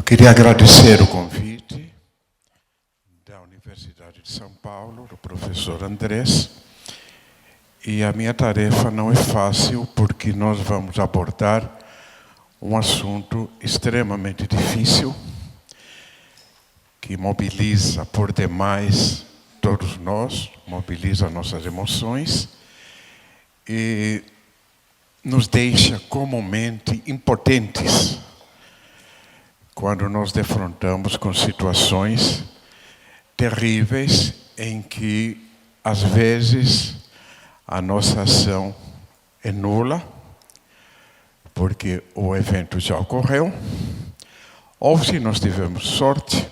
queria agradecer o convite da Universidade de São Paulo, do professor Andrés. E a minha tarefa não é fácil, porque nós vamos abordar um assunto extremamente difícil, que mobiliza por demais todos nós, mobiliza nossas emoções e nos deixa comumente impotentes quando nos defrontamos com situações terríveis em que, às vezes, a nossa ação é nula, porque o evento já ocorreu, ou, se nós tivermos sorte,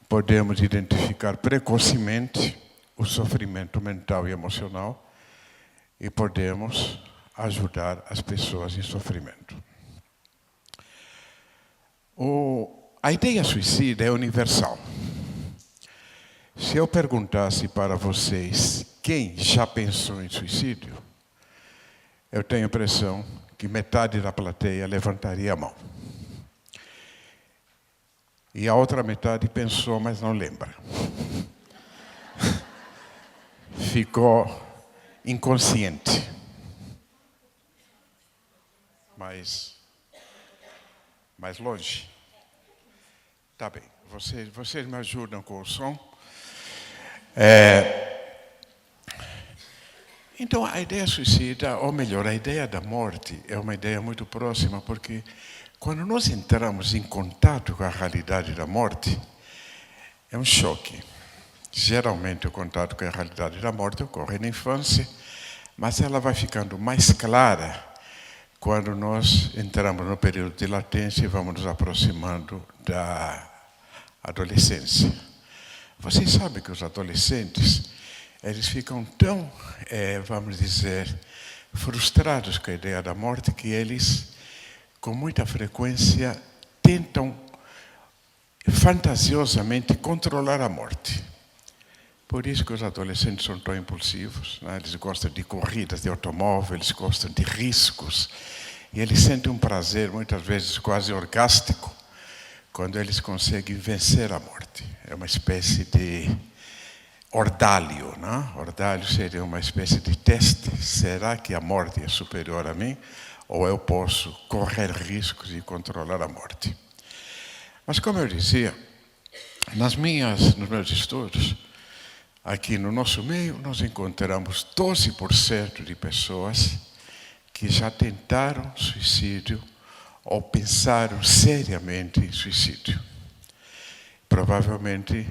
podemos identificar precocemente o sofrimento mental e emocional e podemos ajudar as pessoas em sofrimento. A ideia suicida é universal. Se eu perguntasse para vocês quem já pensou em suicídio, eu tenho a impressão que metade da plateia levantaria a mão. E a outra metade pensou, mas não lembra. Ficou inconsciente. Mais longe. Tá bem. Vocês me ajudam com o som. Então, a ideia suicida, ou melhor, a ideia da morte, é uma ideia muito próxima, porque quando nós entramos em contato com a realidade da morte, é um choque. Geralmente, o contato com a realidade da morte ocorre na infância, mas ela vai ficando mais clara quando nós entramos no período de latência e vamos nos aproximando da adolescência. Vocês sabem que os adolescentes, eles ficam tão, vamos dizer, frustrados com a ideia da morte que eles, com muita frequência, tentam fantasiosamente controlar a morte. Por isso que os adolescentes são tão impulsivos, né? Eles gostam de corridas de automóvel, eles gostam de riscos, e eles sentem um prazer, muitas vezes quase orgástico, quando eles conseguem vencer a morte. É uma espécie de ordalho, né? Ordalho seria uma espécie de teste. Será que a morte é superior a mim? Ou eu posso correr riscos e controlar a morte? Mas, como eu dizia, nos meus estudos, aqui no nosso meio, nós encontramos 12% de pessoas que já tentaram suicídio ou pensaram seriamente em suicídio. Provavelmente,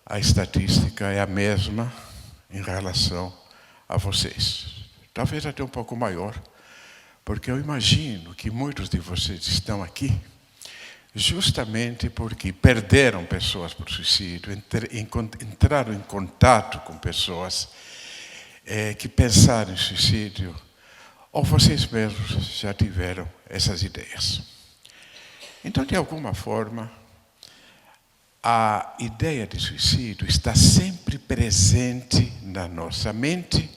a estatística é a mesma em relação a vocês. Talvez até um pouco maior, porque eu imagino que muitos de vocês estão aqui justamente porque perderam pessoas por suicídio, entraram em contato com pessoas que pensaram em suicídio, ou vocês mesmos já tiveram essas ideias. Então, de alguma forma, a ideia de suicídio está sempre presente na nossa mente,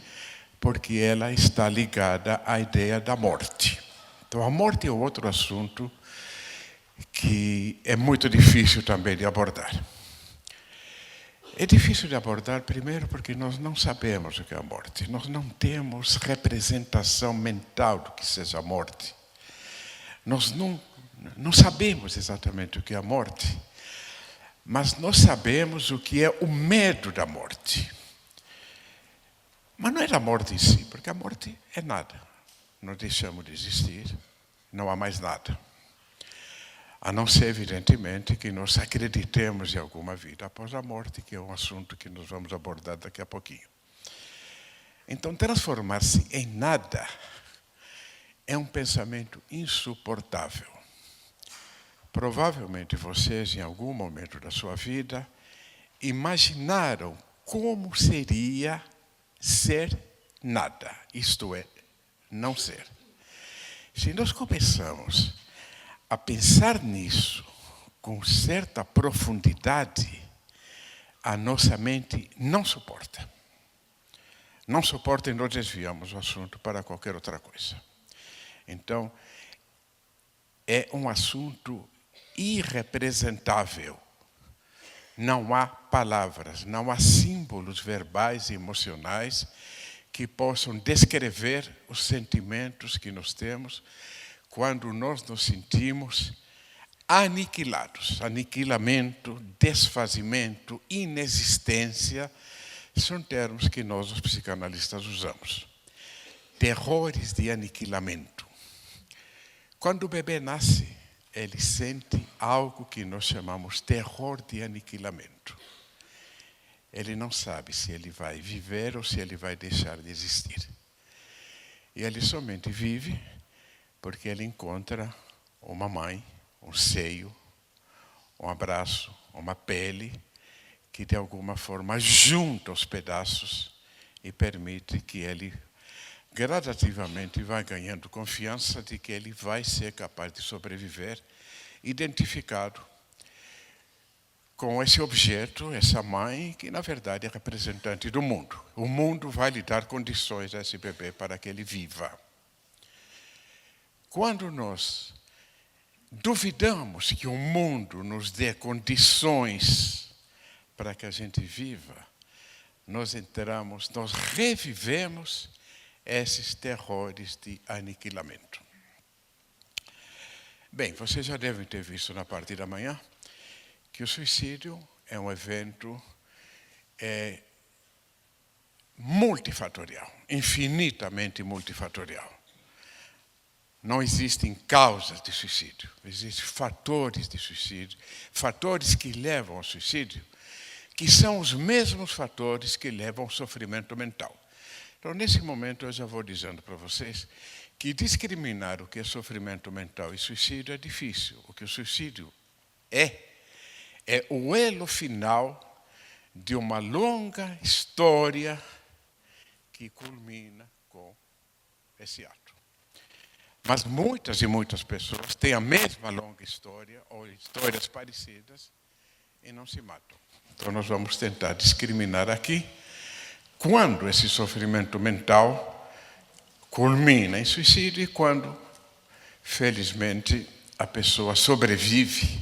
porque ela está ligada à ideia da morte. Então, a morte é outro assunto que é muito difícil também de abordar. É difícil de abordar, primeiro, porque nós não sabemos o que é a morte. Nós não temos representação mental do que seja a morte. Nós não sabemos exatamente o que é a morte, mas nós sabemos o que é o medo da morte. Mas não é da morte em si, porque a morte é nada. Nós deixamos de existir, não há mais nada. A não ser, evidentemente, que nós acreditemos em alguma vida após a morte, que é um assunto que nós vamos abordar daqui a pouquinho. Então, transformar-se em nada é um pensamento insuportável. Provavelmente vocês, em algum momento da sua vida, imaginaram como seria ser nada, isto é, não ser. Se nós começamos a pensar nisso com certa profundidade, a nossa mente não suporta. Não suporta e nós desviamos o assunto para qualquer outra coisa. Então, é um assunto irrepresentável. Não há palavras, não há símbolos verbais e emocionais que possam descrever os sentimentos que nós temos quando nós nos sentimos aniquilados. Aniquilamento, desfazimento, inexistência, são termos que nós, os psicanalistas, usamos. Terrores de aniquilamento. Quando o bebê nasce, ele sente algo que nós chamamos terror de aniquilamento. Ele não sabe se ele vai viver ou se ele vai deixar de existir. E ele somente vive porque ele encontra uma mãe, um seio, um abraço, uma pele, que de alguma forma junta os pedaços e permite que ele gradativamente vai ganhando confiança de que ele vai ser capaz de sobreviver, identificado com esse objeto, essa mãe, que na verdade é representante do mundo. O mundo vai lhe dar condições a esse bebê para que ele viva. Quando nós duvidamos que o mundo nos dê condições para que a gente viva, nós revivemos esses terrores de aniquilamento. Bem, vocês já devem ter visto na parte da manhã que o suicídio é um evento multifatorial, infinitamente multifatorial. Não existem causas de suicídio, existem fatores de suicídio, fatores que levam ao suicídio, que são os mesmos fatores que levam ao sofrimento mental. Então, nesse momento, eu já vou dizendo para vocês que discriminar o que é sofrimento mental e suicídio é difícil. O que o suicídio é o elo final de uma longa história que culmina com esse ato. Mas muitas e muitas pessoas têm a mesma longa história, ou histórias parecidas, e não se matam. Então, nós vamos tentar discriminar aqui quando esse sofrimento mental culmina em suicídio e quando, felizmente, a pessoa sobrevive,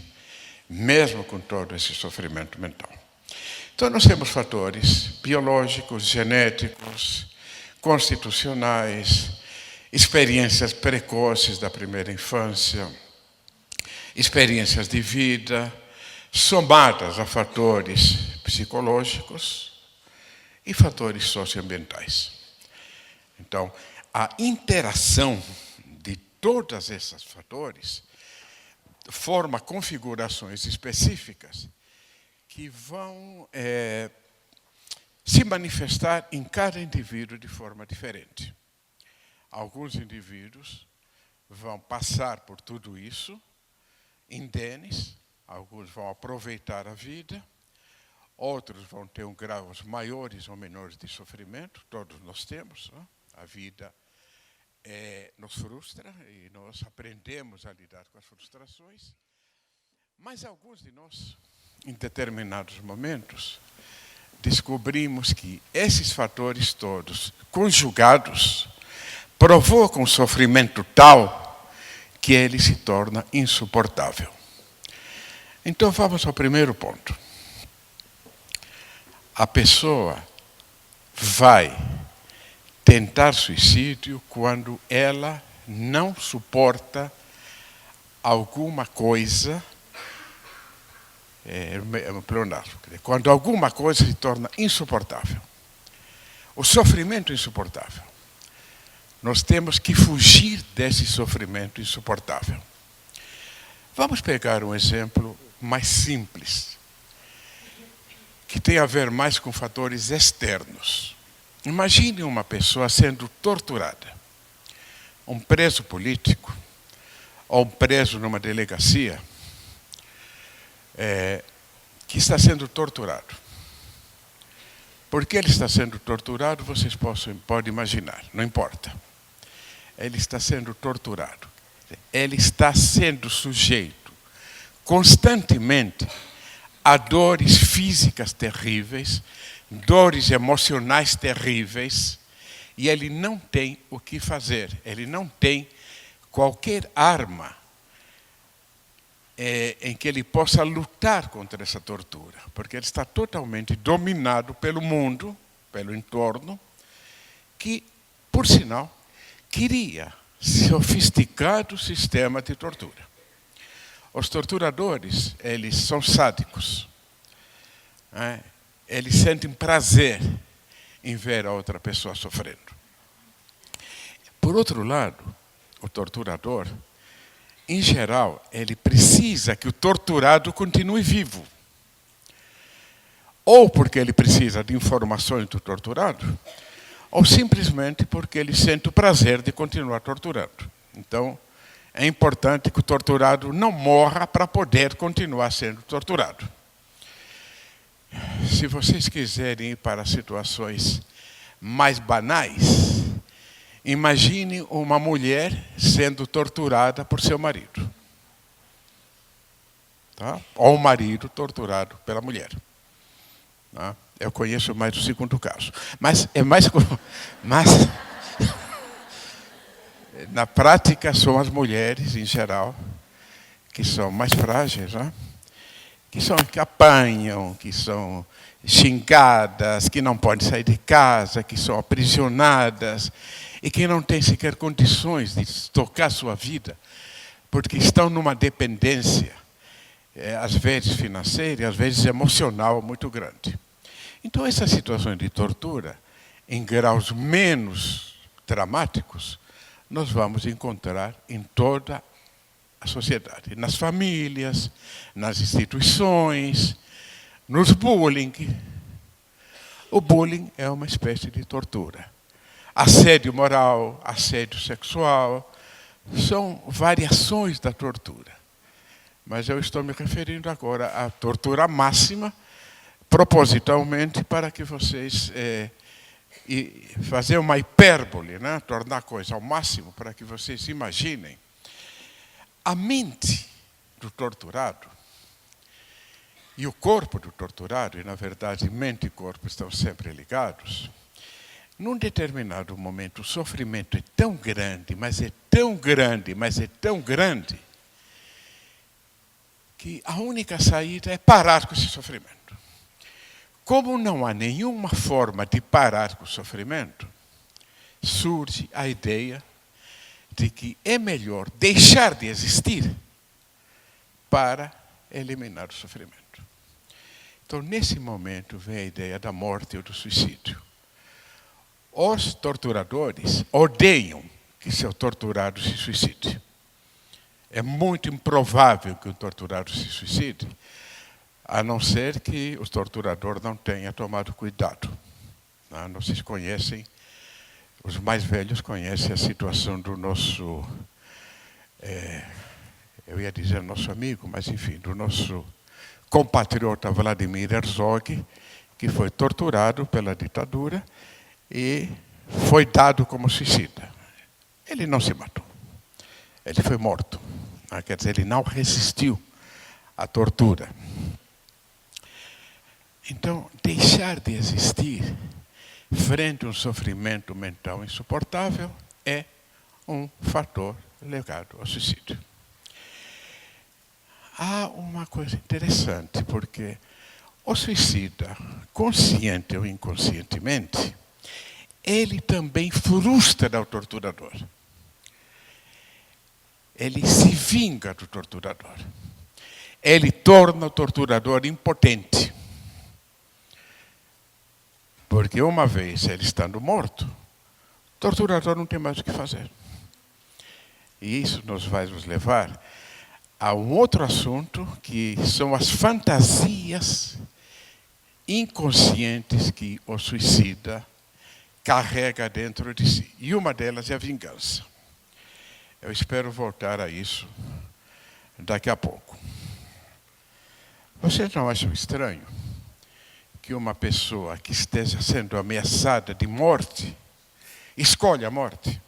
mesmo com todo esse sofrimento mental. Então, nós temos fatores biológicos, genéticos, constitucionais, experiências precoces da primeira infância, experiências de vida, somadas a fatores psicológicos e fatores socioambientais. Então, a interação de todos esses fatores forma configurações específicas que vão se manifestar em cada indivíduo de forma diferente. Alguns indivíduos vão passar por tudo isso indenes, alguns vão aproveitar a vida, outros vão ter graus maiores ou menores de sofrimento, todos nós temos. A vida nos frustra e nós aprendemos a lidar com as frustrações, mas alguns de nós, em determinados momentos, descobrimos que esses fatores todos, conjugados, provocam um sofrimento tal que ele se torna insuportável. Então, vamos ao primeiro ponto. A pessoa vai tentar suicídio quando ela não suporta alguma coisa, quando alguma coisa se torna insuportável. O sofrimento é insuportável. Nós temos que fugir desse sofrimento insuportável. Vamos pegar um exemplo mais simples, que tem a ver mais com fatores externos. Imagine uma pessoa sendo torturada, um preso político, ou um preso numa delegacia, que está sendo torturado. Por que ele está sendo torturado, vocês podem imaginar, não importa. Ele está sendo torturado. Ele está sendo sujeito constantemente a dores físicas terríveis, dores emocionais terríveis, e ele não tem o que fazer, ele não tem qualquer arma em que ele possa lutar contra essa tortura, porque ele está totalmente dominado pelo mundo, pelo entorno, que, por sinal, cria sofisticado sistema de tortura. Os torturadores, eles são sádicos. Eles sentem prazer em ver a outra pessoa sofrendo. Por outro lado, o torturador, em geral, ele precisa que o torturado continue vivo. Ou porque ele precisa de informações do torturado, ou simplesmente porque ele sente o prazer de continuar torturando. Então, é importante que o torturado não morra para poder continuar sendo torturado. Se vocês quiserem ir para situações mais banais, imagine uma mulher sendo torturada por seu marido. Tá? Ou um marido torturado pela mulher. Tá? Eu conheço mais o segundo caso. Mas é mais... na prática, são as mulheres, em geral, que são mais frágeis, né? que apanham, que são xingadas, que não podem sair de casa, que são aprisionadas e que não têm sequer condições de tocar sua vida, porque estão numa dependência, às vezes financeira e às vezes emocional muito grande. Então, essas situações de tortura, em graus menos dramáticos, nós vamos encontrar em toda a sociedade, nas famílias, nas instituições, nos bullying. O bullying é uma espécie de tortura. Assédio moral, assédio sexual, são variações da tortura. Mas eu estou me referindo agora à tortura máxima, propositalmente para que vocês fazer uma hipérbole, né? Tornar a coisa ao máximo para que vocês imaginem. A mente do torturado e o corpo do torturado, e na verdade mente e corpo estão sempre ligados, num determinado momento o sofrimento é tão grande, mas é tão grande, mas é tão grande, que a única saída é parar com esse sofrimento. Como não há nenhuma forma de parar com o sofrimento, surge a ideia de que é melhor deixar de existir para eliminar o sofrimento. Então, nesse momento, vem a ideia da morte ou do suicídio. Os torturadores odeiam que seu torturado se suicide. É muito improvável que o torturado se suicide, a não ser que o torturador não tenha tomado cuidado. Não, vocês conhecem, os mais velhos conhecem a situação do nosso, eu ia dizer nosso amigo, mas enfim, do nosso compatriota Vladimir Herzog, que foi torturado pela ditadura e foi dado como suicida. Ele não se matou, ele foi morto. Quer dizer, ele não resistiu à tortura. Então, deixar de existir frente a um sofrimento mental insuportável é um fator ligado ao suicídio. Há uma coisa interessante, porque o suicida, consciente ou inconscientemente, ele também frustra o torturador. Ele se vinga do torturador. Ele torna o torturador impotente. Porque uma vez ele estando morto, o torturador não tem mais o que fazer. E isso nos vai nos levar a um outro assunto, que são as fantasias inconscientes que o suicida carrega dentro de si. E uma delas é a vingança. Eu espero voltar a isso daqui a pouco. Vocês não acham estranho que uma pessoa que esteja sendo ameaçada de morte escolhe a morte?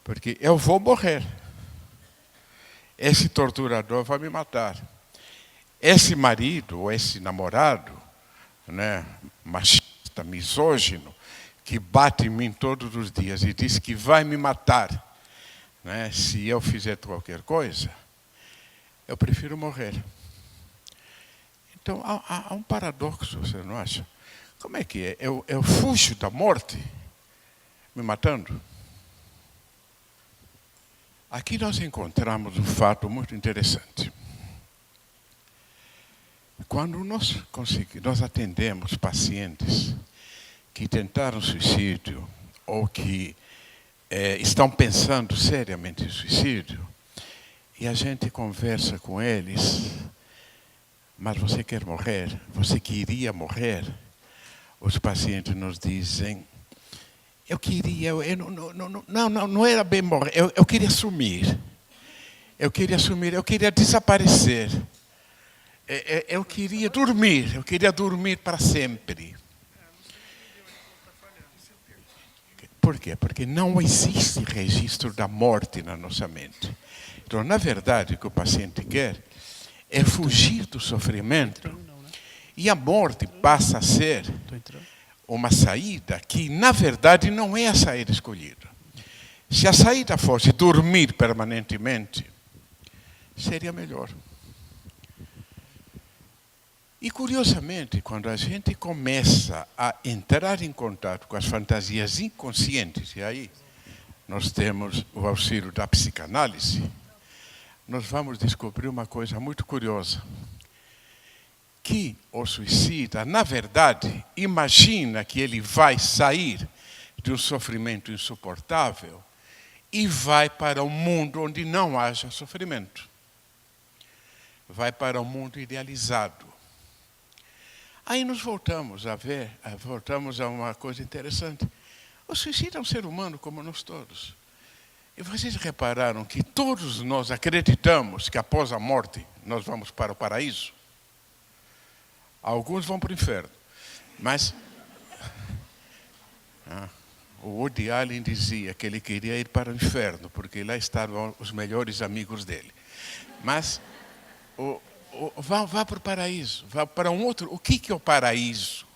Porque eu vou morrer. Esse torturador vai me matar. Esse marido ou esse namorado, né, machista, misógino, que bate em mim todos os dias e diz que vai me matar, né? Se eu fizer qualquer coisa, eu prefiro morrer. Então, há um paradoxo, você não acha? Como é que é? Eu fujo da morte, me matando? Aqui nós encontramos um fato muito interessante. Quando nós atendemos pacientes que tentaram suicídio ou que estão pensando seriamente em suicídio, e a gente conversa com eles, mas você quer morrer? Você queria morrer? Os pacientes nos dizem, eu queria, não era bem morrer, eu queria sumir. Eu queria desaparecer. Eu queria dormir para sempre. Por quê? Porque não existe registro da morte na nossa mente. Então, na verdade, o que o paciente quer é fugir do sofrimento. E a morte passa a ser uma saída que, na verdade, não é a saída escolhida. Se a saída fosse dormir permanentemente, seria melhor. E, curiosamente, quando a gente começa a entrar em contato com as fantasias inconscientes, e aí nós temos o auxílio da psicanálise, nós vamos descobrir uma coisa muito curiosa. Que o suicida, na verdade, imagina que ele vai sair de um sofrimento insuportável e vai para um mundo onde não haja sofrimento. Vai para um mundo idealizado. Aí nós voltamos a uma coisa interessante. O suicida é um ser humano como nós todos. E vocês repararam que todos nós acreditamos que após a morte nós vamos para o paraíso? Alguns vão para o inferno. Mas o Woody Allen dizia que ele queria ir para o inferno, porque lá estavam os melhores amigos dele. Mas vá para o paraíso, vá para um outro. O que é o paraíso?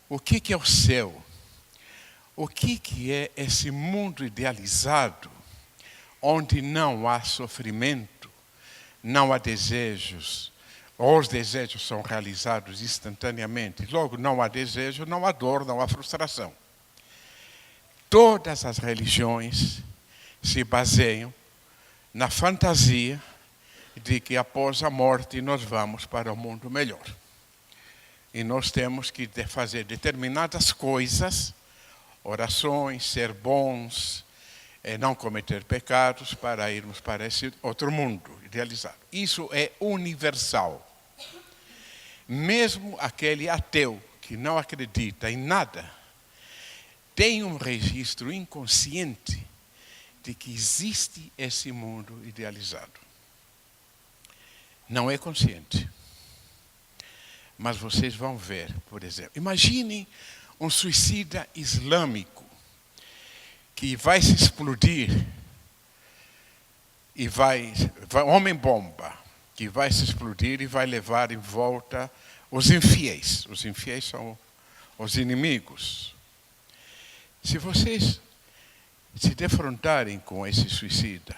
O que é o céu? O que é esse mundo idealizado, onde não há sofrimento, não há desejos, ou os desejos são realizados instantaneamente. Logo, não há desejo, não há dor, não há frustração. Todas as religiões se baseiam na fantasia de que após a morte nós vamos para um mundo melhor. E nós temos que fazer determinadas coisas, orações, ser bons, não cometer pecados para irmos para esse outro mundo idealizado. Isso é universal. Mesmo aquele ateu que não acredita em nada, tem um registro inconsciente de que existe esse mundo idealizado. Não é consciente. Mas vocês vão ver, por exemplo, imaginem um suicida islâmico que vai se explodir e homem-bomba, que vai se explodir e vai levar em volta os infiéis. Os infiéis são os inimigos. Se vocês se defrontarem com esse suicida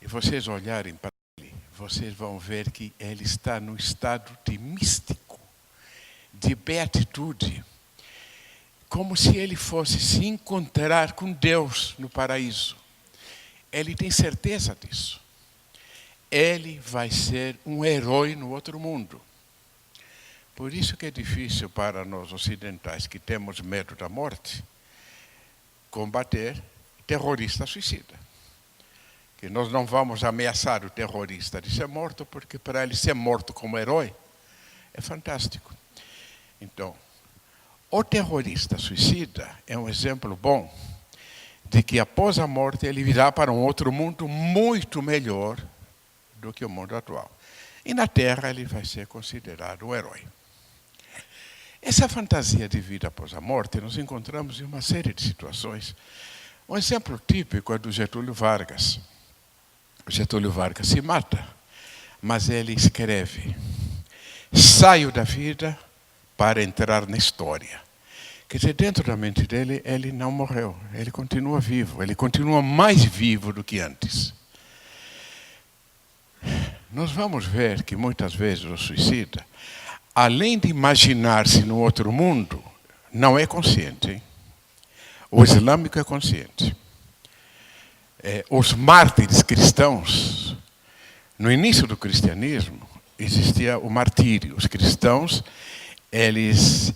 e vocês olharem para ele, vocês vão ver que ele está num estado de místico, de beatitude, como se ele fosse se encontrar com Deus no paraíso. Ele tem certeza disso. Ele vai ser um herói no outro mundo. Por isso que é difícil para nós ocidentais que temos medo da morte, combater terrorista suicida. Que nós não vamos ameaçar o terrorista de ser morto, porque para ele ser morto como herói é fantástico. Então, o terrorista suicida é um exemplo bom de que após a morte ele virá para um outro mundo muito melhor do que o mundo atual. E na Terra ele vai ser considerado um herói. Essa fantasia de vida após a morte nós encontramos em uma série de situações. Um exemplo típico é do Getúlio Vargas. O Getúlio Vargas se mata, mas ele escreve: saio da vida para entrar na história. Quer dizer, dentro da mente dele, ele não morreu. Ele continua vivo. Ele continua mais vivo do que antes. Nós vamos ver que muitas vezes o suicida, além de imaginar-se no outro mundo, não é consciente. Hein? O islâmico é consciente. Os mártires cristãos, no início do cristianismo, existia o martírio. Os cristãos, eles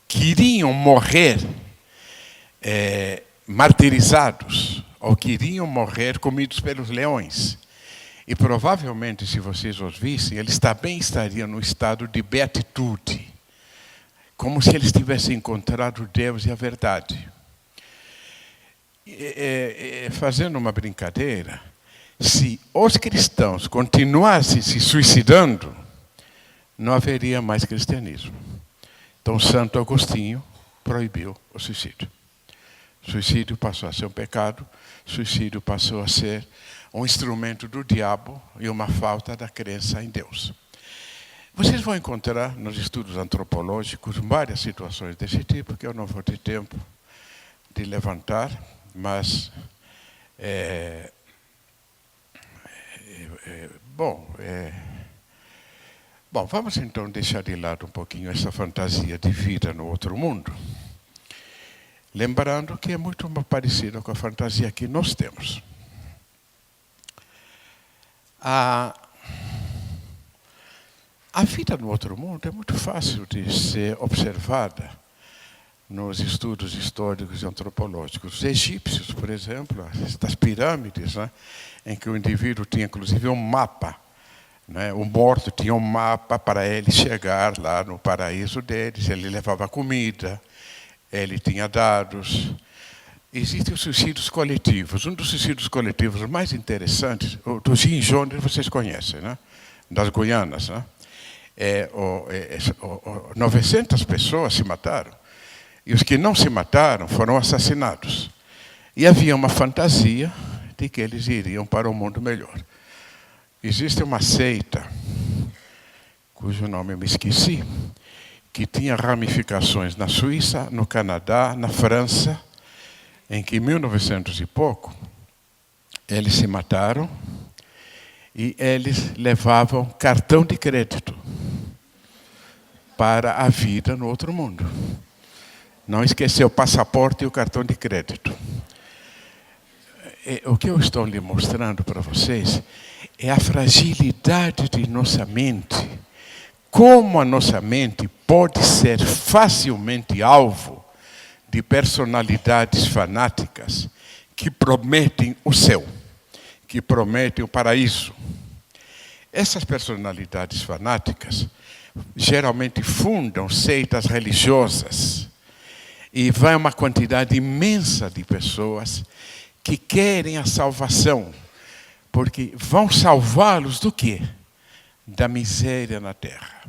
queriam morrer martirizados, ou queriam morrer comidos pelos leões. E provavelmente, se vocês os vissem, eles também estariam no estado de beatitude, como se eles tivessem encontrado Deus e a verdade. Fazendo uma brincadeira, se os cristãos continuassem se suicidando, não haveria mais cristianismo. Então, Santo Agostinho proibiu o suicídio. O suicídio passou a ser um pecado, o suicídio passou a ser um instrumento do diabo e uma falta da crença em Deus. Vocês vão encontrar nos estudos antropológicos várias situações desse tipo, que eu não vou ter tempo de levantar, mas bom, vamos então deixar de lado um pouquinho essa fantasia de vida no outro mundo. Lembrando que é muito parecido com a fantasia que nós temos. A vida no outro mundo é muito fácil de ser observada nos estudos históricos e antropológicos. Os egípcios, por exemplo, das pirâmides, né, em que o indivíduo tinha inclusive um mapa. Né, o morto tinha um mapa para ele chegar lá no paraíso deles, ele levava comida, ele tinha dados. Existem os suicídios coletivos. Um dos suicídios coletivos mais interessantes, o do Jim Jones, vocês conhecem, né? Das Guianas. Né? 900 pessoas se mataram. E os que não se mataram foram assassinados. E havia uma fantasia de que eles iriam para um mundo melhor. Existe uma seita, cujo nome eu me esqueci, que tinha ramificações na Suíça, no Canadá, na França, em que em 1900 e pouco, eles se mataram e eles levavam cartão de crédito para a vida no outro mundo. Não esquecer o passaporte e o cartão de crédito. O que eu estou lhe mostrando para vocês é a fragilidade de nossa mente. Como a nossa mente pode ser facilmente alvo de personalidades fanáticas que prometem o céu, que prometem o paraíso. Essas personalidades fanáticas geralmente fundam seitas religiosas e vai uma quantidade imensa de pessoas que querem a salvação, porque vão salvá-los do quê? Da miséria na terra.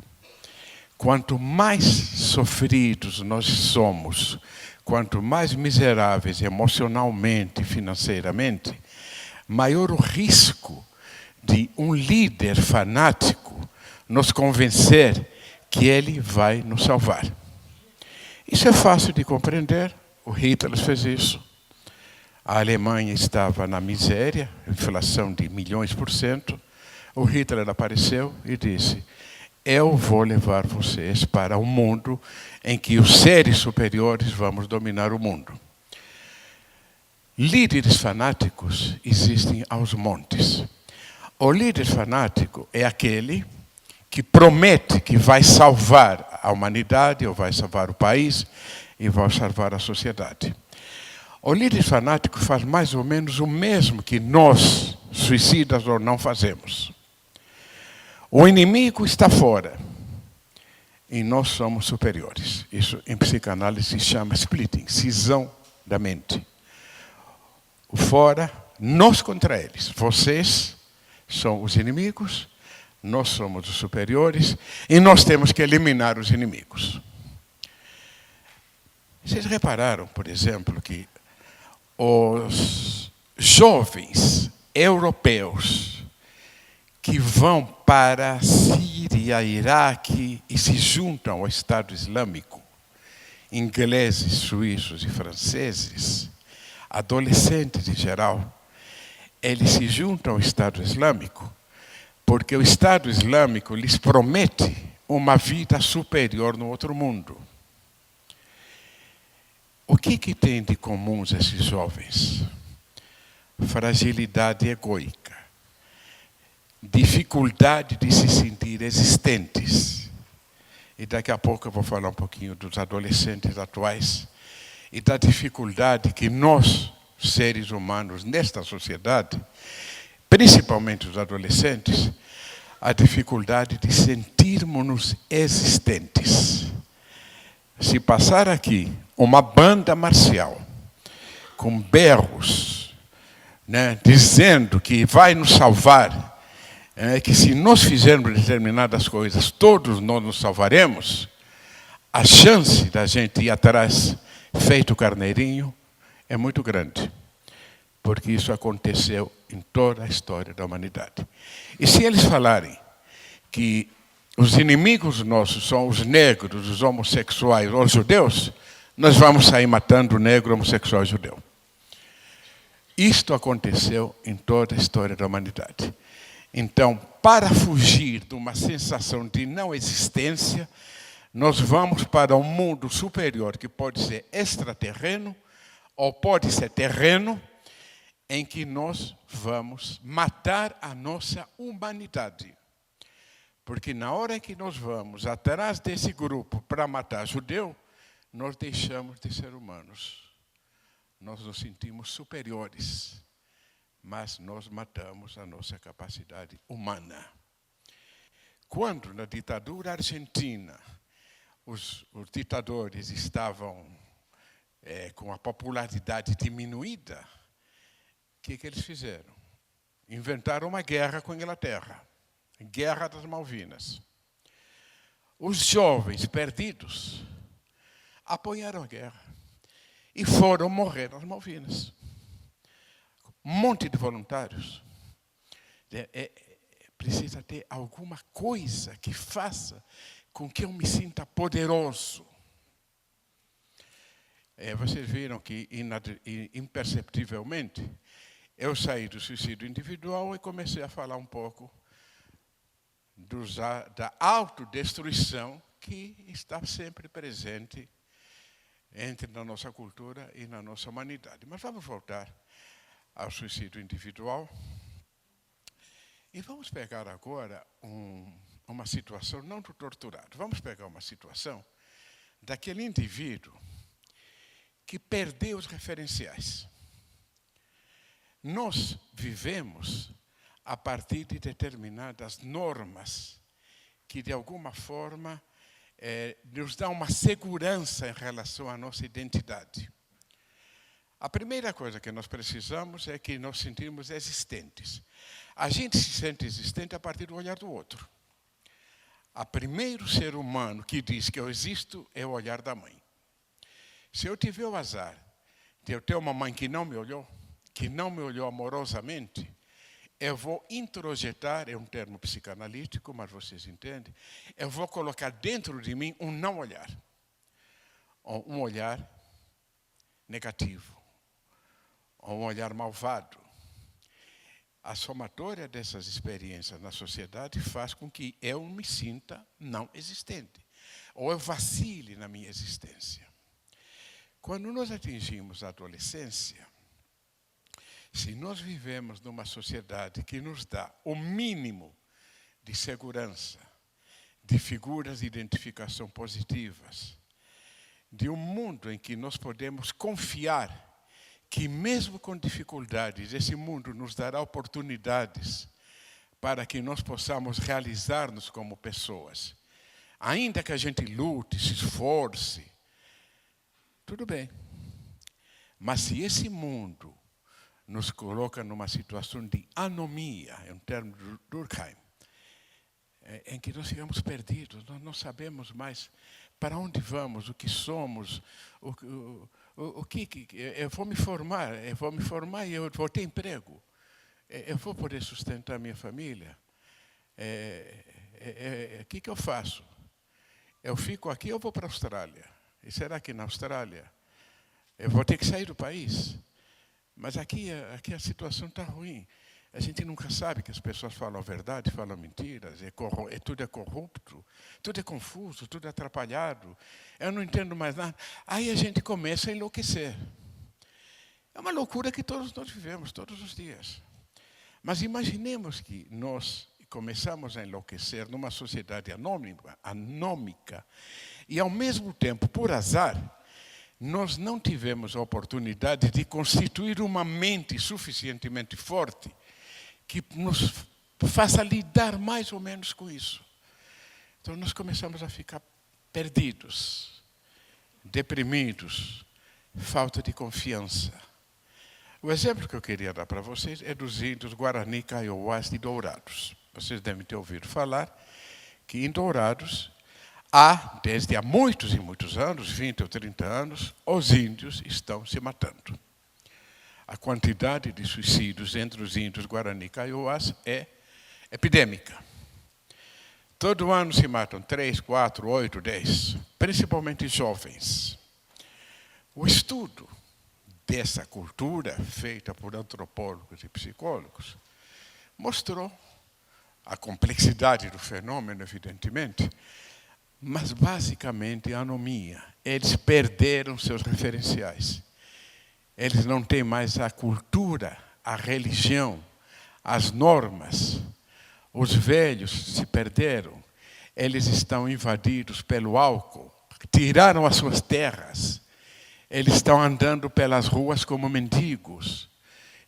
Quanto mais sofridos nós somos, quanto mais miseráveis emocionalmente e financeiramente, maior o risco de um líder fanático nos convencer que ele vai nos salvar. Isso é fácil de compreender. O Hitler fez isso. A Alemanha estava na miséria, inflação de milhões %. O Hitler apareceu e disse: eu vou levar vocês para um mundo em que os seres superiores vamos dominar o mundo. Líderes fanáticos existem aos montes. O líder fanático é aquele que promete que vai salvar a humanidade, ou vai salvar o país, e vai salvar a sociedade. O líder fanático faz mais ou menos o mesmo que nós, suicidas ou não, fazemos. O inimigo está fora e nós somos superiores. Isso em psicanálise se chama splitting, cisão da mente. O fora, nós contra eles. Vocês são os inimigos, nós somos os superiores e nós temos que eliminar os inimigos. Vocês repararam, por exemplo, que os jovens europeus que vão para a Síria, Iraque e se juntam ao Estado Islâmico, ingleses, suíços e franceses, adolescentes em geral, eles se juntam ao Estado Islâmico porque o Estado Islâmico lhes promete uma vida superior no outro mundo. O que tem de comum esses jovens? Fragilidade egóica, dificuldade de se sentir existentes. E daqui a pouco eu vou falar um pouquinho dos adolescentes atuais e da dificuldade que nós, seres humanos, nesta sociedade, principalmente os adolescentes, a dificuldade de sentirmos-nos existentes. Se passar aqui uma banda marcial com berros, né, dizendo que vai nos salvar, que se nós fizermos determinadas coisas, todos nós nos salvaremos, a chance da gente ir atrás feito carneirinho é muito grande. Porque isso aconteceu em toda a história da humanidade. E se eles falarem que os inimigos nossos são os negros, os homossexuais ou os judeus, nós vamos sair matando o negro, homossexual e judeu. Isto aconteceu em toda a história da humanidade. Então, para fugir de uma sensação de não existência, nós vamos para um mundo superior, que pode ser extraterreno ou pode ser terreno, em que nós vamos matar a nossa humanidade. Porque na hora que nós vamos atrás desse grupo para matar judeu, nós deixamos de ser humanos. Nós nos sentimos superiores, mas nós matamos a nossa capacidade humana. Quando, na ditadura argentina, os ditadores estavam com a popularidade diminuída, o que eles fizeram? Inventaram uma guerra com a Inglaterra, Guerra das Malvinas. Os jovens perdidos apoiaram a guerra e foram morrer nas Malvinas. Um monte de voluntários. Precisa ter alguma coisa que faça com que eu me sinta poderoso. Vocês viram que, imperceptivelmente, eu saí do suicídio individual e comecei a falar um pouco da autodestruição que está sempre presente na nossa cultura e na nossa humanidade. Mas vamos voltar ao suicídio individual. E vamos pegar agora uma situação, não do torturado, vamos pegar uma situação daquele indivíduo que perdeu os referenciais. Nós vivemos a partir de determinadas normas que, de alguma forma, nos dão uma segurança em relação à nossa identidade. A primeira coisa que nós precisamos é que nós sentimos existentes. A gente se sente existente a partir do olhar do outro. O primeiro ser humano que diz que eu existo é o olhar da mãe. Se eu tiver o azar de eu ter uma mãe que não me olhou amorosamente, eu vou introjetar, é um termo psicanalítico, mas vocês entendem, eu vou colocar dentro de mim um não olhar. Um olhar negativo, um olhar malvado. A somatória dessas experiências na sociedade faz com que eu me sinta não existente, ou eu vacile na minha existência. Quando nós atingimos a adolescência, se nós vivemos numa sociedade que nos dá o mínimo de segurança, de figuras de identificação positivas, de um mundo em que nós podemos confiar que, mesmo com dificuldades, esse mundo nos dará oportunidades para que nós possamos realizar-nos como pessoas. Ainda que a gente lute, se esforce, tudo bem. Mas se esse mundo nos coloca numa situação de anomia, é um termo de Durkheim, em que nós ficamos perdidos, nós não sabemos mais para onde vamos, o que somos, o que eu vou me formar e eu vou ter emprego, eu vou poder sustentar minha família, o que eu faço? Eu fico aqui ou vou para a Austrália? E será que na Austrália eu vou ter que sair do país? Mas aqui a situação está ruim. A gente nunca sabe que as pessoas falam a verdade, falam mentiras, tudo é corrupto, tudo é confuso, tudo é atrapalhado. Eu não entendo mais nada. Aí a gente começa a enlouquecer. É uma loucura que todos nós vivemos, todos os dias. Mas imaginemos que nós começamos a enlouquecer numa sociedade anômica e, ao mesmo tempo, por azar, nós não tivemos a oportunidade de constituir uma mente suficientemente forte que nos faça lidar mais ou menos com isso. Então, nós começamos a ficar perdidos, deprimidos, falta de confiança. O exemplo que eu queria dar para vocês é dos índios Guarani Kaiowás de Dourados. Vocês devem ter ouvido falar que em Dourados, desde há muitos e muitos anos, 20 ou 30 anos, os índios estão se matando. A quantidade de suicídios entre os índios Guarani Kaiowás é epidêmica. Todo ano se matam 3, 4, 8, 10, principalmente jovens. O estudo dessa cultura, feita por antropólogos e psicólogos, mostrou a complexidade do fenômeno, evidentemente, mas basicamente a anomia. Eles perderam seus referenciais. Eles não têm mais a cultura, a religião, as normas. Os velhos se perderam. Eles estão invadidos pelo álcool. Tiraram as suas terras. Eles estão andando pelas ruas como mendigos.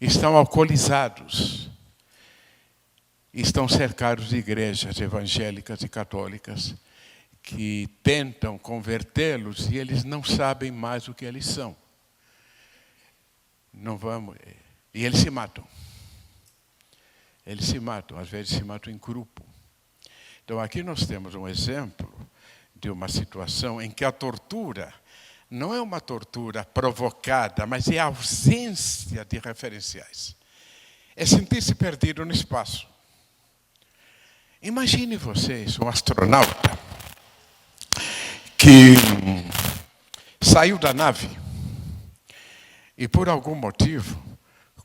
Estão alcoolizados. Estão cercados de igrejas evangélicas e católicas que tentam convertê-los e eles não sabem mais o que eles são. E eles se matam. Eles se matam, às vezes se matam em grupo. Então aqui nós temos um exemplo de uma situação em que a tortura não é uma tortura provocada, mas é a ausência de referenciais. É sentir-se perdido no espaço. Imagine vocês um astronauta que saiu da nave e, por algum motivo,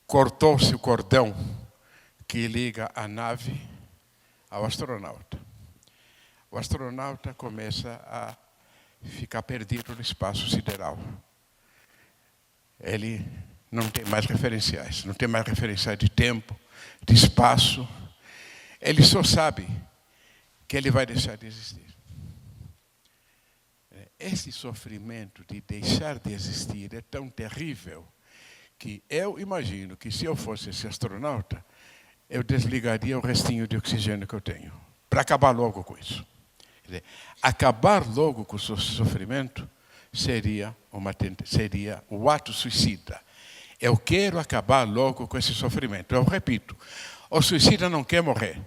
cortou-se o cordão que liga a nave ao astronauta. O astronauta começa a ficar perdido no espaço sideral. Ele não tem mais referenciais, não tem mais referenciais de tempo, de espaço. Ele só sabe que ele vai deixar de existir. Esse sofrimento de deixar de existir é tão terrível que eu imagino que, se eu fosse esse astronauta, eu desligaria o restinho de oxigênio que eu tenho, para acabar logo com isso. Quer dizer, acabar logo com o sofrimento seria o ato suicida. Eu quero acabar logo com esse sofrimento. Eu repito, o suicida não quer morrer.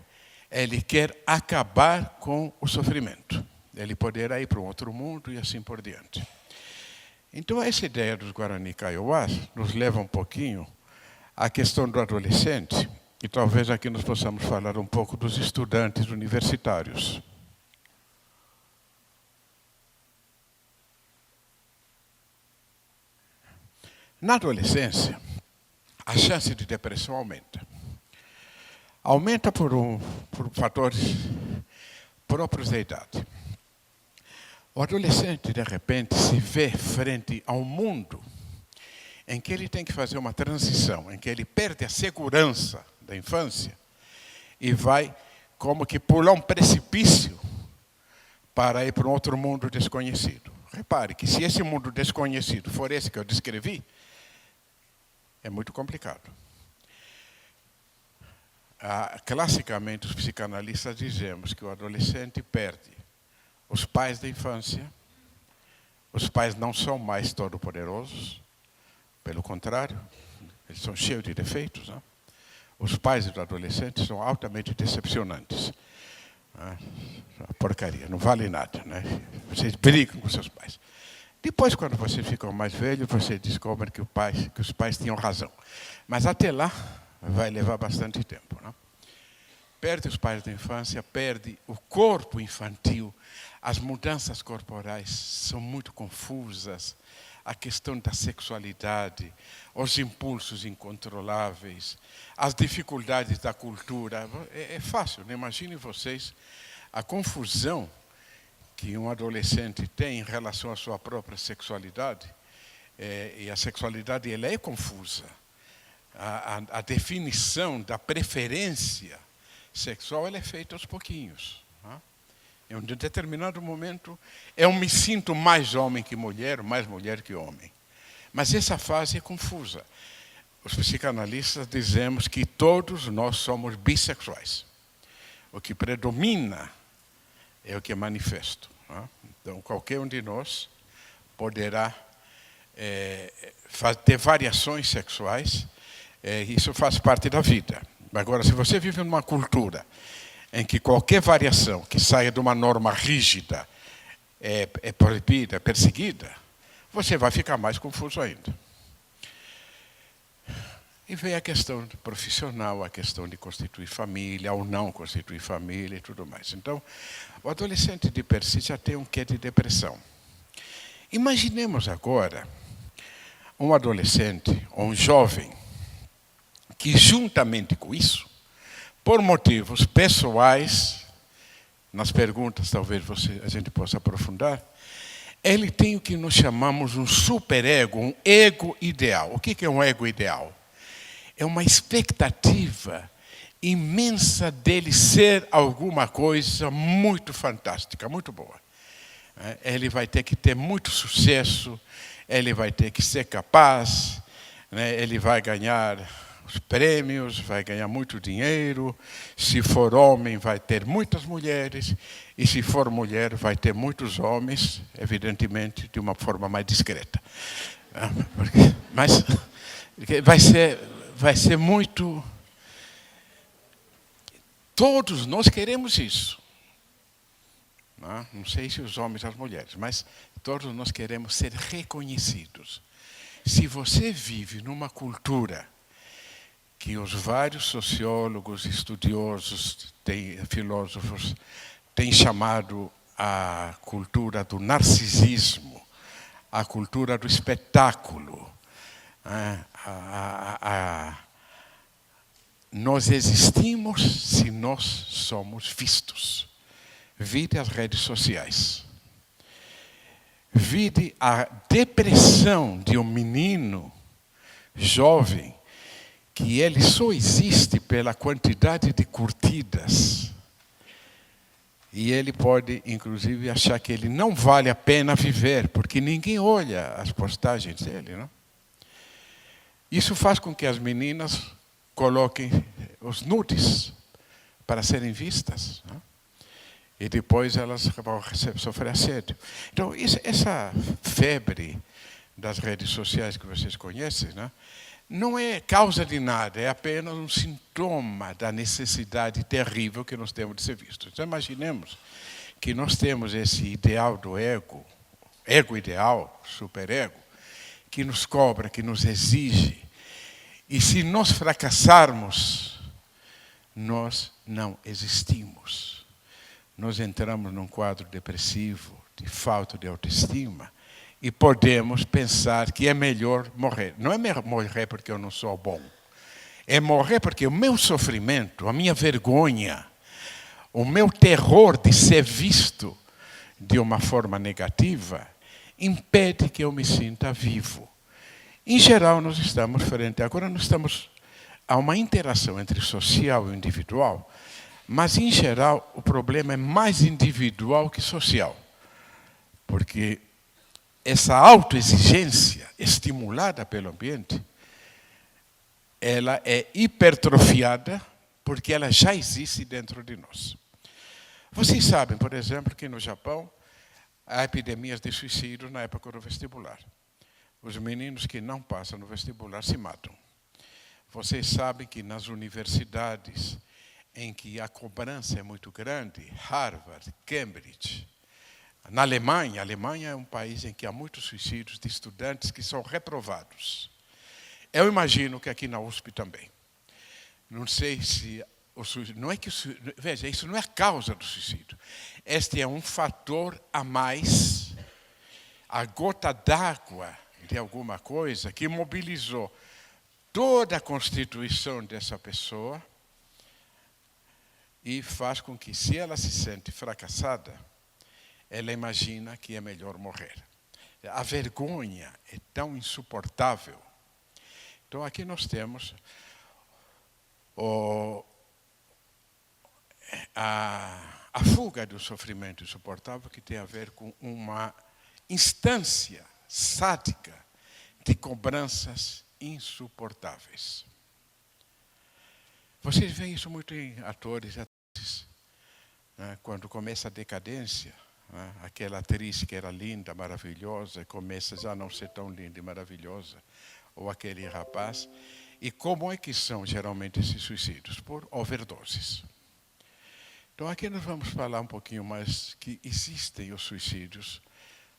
Ele quer acabar com o sofrimento. Ele poderá ir para um outro mundo e assim por diante. Então, essa ideia dos Guarani Kaiowás nos leva um pouquinho à questão do adolescente, e talvez aqui nós possamos falar um pouco dos estudantes universitários. Na adolescência, a chance de depressão aumenta. Aumenta por fatores próprios da idade. O adolescente, de repente, se vê frente a um mundo em que ele tem que fazer uma transição, em que ele perde a segurança da infância e vai como que pular um precipício para ir para um outro mundo desconhecido. Repare que, se esse mundo desconhecido for esse que eu descrevi, é muito complicado. Classicamente, os psicanalistas dizemos que o adolescente perde os pais da infância. Os pais não são mais todo-poderosos, pelo contrário, eles são cheios de defeitos. Né? Os pais do adolescente são altamente decepcionantes. Porcaria, não vale nada. Né? Vocês brigam com seus pais. Depois, quando vocês ficam mais velhos, vocês descobrem que os pais tinham razão. Mas até lá, vai levar bastante tempo. Né? perde os pais da infância, perde o corpo infantil. As mudanças corporais são muito confusas. A questão da sexualidade, os impulsos incontroláveis, as dificuldades da cultura. É fácil, né? Imaginem vocês a confusão que um adolescente tem em relação à sua própria sexualidade. E a sexualidade ela é confusa. A definição da preferência sexual ela é feita aos pouquinhos. Em um determinado momento, eu me sinto mais homem que mulher, mais mulher que homem. Mas essa fase é confusa. Os psicanalistas dizemos que todos nós somos bissexuais. O que predomina é o que é manifesto. Então, qualquer um de nós poderá ter variações sexuais. Isso faz parte da vida. Agora, se você vive numa cultura em que qualquer variação que saia de uma norma rígida é proibida, é perseguida, você vai ficar mais confuso ainda. E vem a questão profissional, a questão de constituir família ou não constituir família e tudo mais. Então, o adolescente de per si já tem um quê de depressão. Imaginemos agora um adolescente ou um jovem que, juntamente com isso, por motivos pessoais, nas perguntas talvez a gente possa aprofundar, ele tem o que nós chamamos um superego, um ego ideal. O que é um ego ideal? É uma expectativa imensa dele ser alguma coisa muito fantástica, muito boa. Ele vai ter que ter muito sucesso, ele vai ter que ser capaz, ele vai ganhar os prêmios, vai ganhar muito dinheiro. Se for homem, vai ter muitas mulheres. E se for mulher, vai ter muitos homens, evidentemente, de uma forma mais discreta. Mas vai ser muito... Todos nós queremos isso. Não sei se os homens e as mulheres, mas todos nós queremos ser reconhecidos. Se você vive numa cultura que os vários sociólogos, estudiosos, filósofos têm chamado a cultura do narcisismo, a cultura do espetáculo. Nós existimos se nós somos vistos. Vide as redes sociais. Vide a depressão de um menino jovem que ele só existe pela quantidade de curtidas. E ele pode, inclusive, achar que ele não vale a pena viver, porque ninguém olha as postagens dele. Não? Isso faz com que as meninas coloquem os nudes para serem vistas. Não? E depois elas vão sofrer assédio. Então, essa febre das redes sociais que vocês conhecem, não é causa de nada, é apenas um sintoma da necessidade terrível que nós temos de ser vistos. Então, imaginemos que nós temos esse ideal do ego ideal, superego, que nos cobra, que nos exige. E se nós fracassarmos, nós não existimos. Nós entramos num quadro depressivo, de falta de autoestima, e podemos pensar que é melhor morrer. Não é morrer porque eu não sou bom. É morrer porque o meu sofrimento, a minha vergonha, o meu terror de ser visto de uma forma negativa, impede que eu me sinta vivo. Em geral, nós estamos agora nós estamos a uma interação entre social e individual, mas, em geral, o problema é mais individual que social. Porque essa autoexigência estimulada pelo ambiente, ela é hipertrofiada porque ela já existe dentro de nós. Vocês sabem, por exemplo, que no Japão há epidemias de suicídio na época do vestibular. Os meninos que não passam no vestibular se matam. Vocês sabem que nas universidades em que a cobrança é muito grande, Harvard, Cambridge, na Alemanha, a Alemanha é um país em que há muitos suicídios de estudantes que são reprovados. Eu imagino que aqui na USP também. Não sei se não é que veja, isso não é a causa do suicídio. Este é um fator a mais, a gota d'água de alguma coisa que mobilizou toda a constituição dessa pessoa e faz com que, se ela se sente fracassada, ela imagina que é melhor morrer. A vergonha é tão insuportável. Então, aqui nós temos a fuga do sofrimento insuportável, que tem a ver com uma instância sádica de cobranças insuportáveis. Vocês veem isso muito em atores e atrizes, né? Quando começa a decadência, né? Aquela atriz que era linda, maravilhosa, começa já a não ser tão linda e maravilhosa, ou aquele rapaz. E como é que são geralmente esses suicídios? Por overdoses. Então aqui nós vamos falar um pouquinho mais que existem os suicídios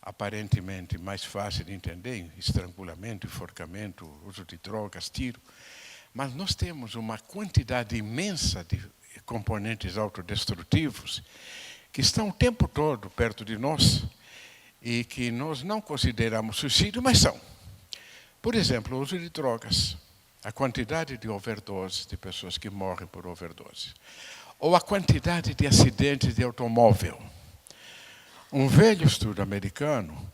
aparentemente mais fácil de entender, estrangulamento, enforcamento, uso de drogas, tiro. Mas nós temos uma quantidade imensa de componentes autodestrutivos que estão o tempo todo perto de nós e que nós não consideramos suicídio, mas são. Por exemplo, o uso de drogas, a quantidade de overdoses, de pessoas que morrem por overdose, ou a quantidade de acidentes de automóvel. Um velho estudo americano,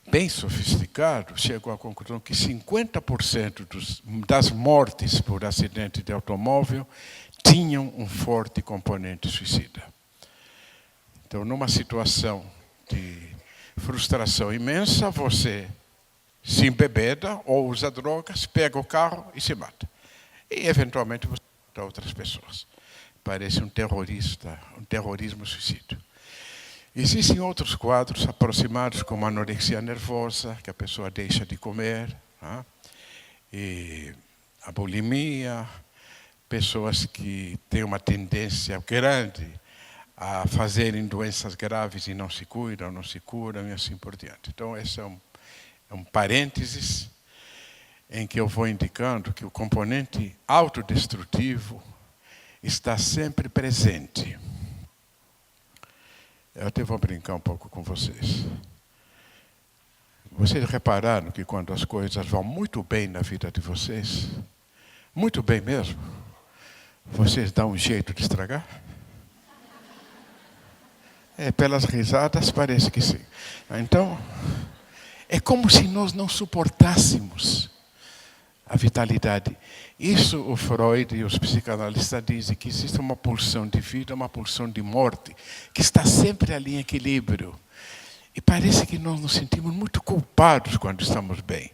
bem sofisticado, chegou à conclusão que 50% das mortes por acidente de automóvel tinham um forte componente suicida. Então, numa situação de frustração imensa, você se embebeda ou usa drogas, pega o carro e se mata. E, eventualmente, você mata outras pessoas. Parece um terrorista, um terrorismo suicídio. Existem outros quadros aproximados, como a anorexia nervosa, que a pessoa deixa de comer, né? E a bulimia, pessoas que têm uma tendência grande a fazerem doenças graves e não se curam e assim por diante. Então, esse é um parênteses em que eu vou indicando que o componente autodestrutivo está sempre presente. Eu até vou brincar um pouco com vocês. Vocês repararam que quando as coisas vão muito bem na vida de vocês, muito bem mesmo, vocês dão um jeito de estragar? Pelas risadas parece que sim. Então, é como se nós não suportássemos a vitalidade. Isso o Freud e os psicanalistas dizem, que existe uma pulsão de vida, uma pulsão de morte, que está sempre ali em equilíbrio. E parece que nós nos sentimos muito culpados quando estamos bem.